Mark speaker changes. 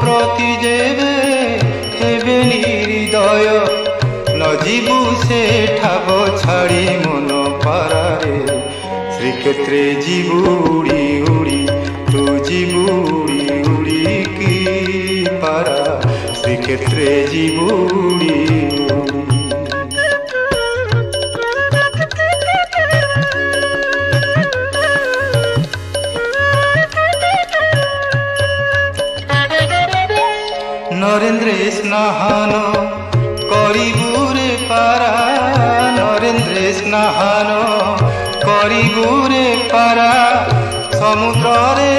Speaker 1: প্রতি যেবে হেবে নির্দয় নজিবু সে ঠাব ছাড়ি মন পারারে শ্রীক্ষেত্রে ଯିବୁ উড়ি উড়ি তু ଯିବୁ উড়ি উড়ি কি পারা শ্রীক্ষেত্রে ଯିବୁ উড়ি উড়ি। নরেন্দ্রে স্নাহান করিবুরে পারা নরেন্দ্রে স্নাহান করিবুরে পারা সমুদ্রে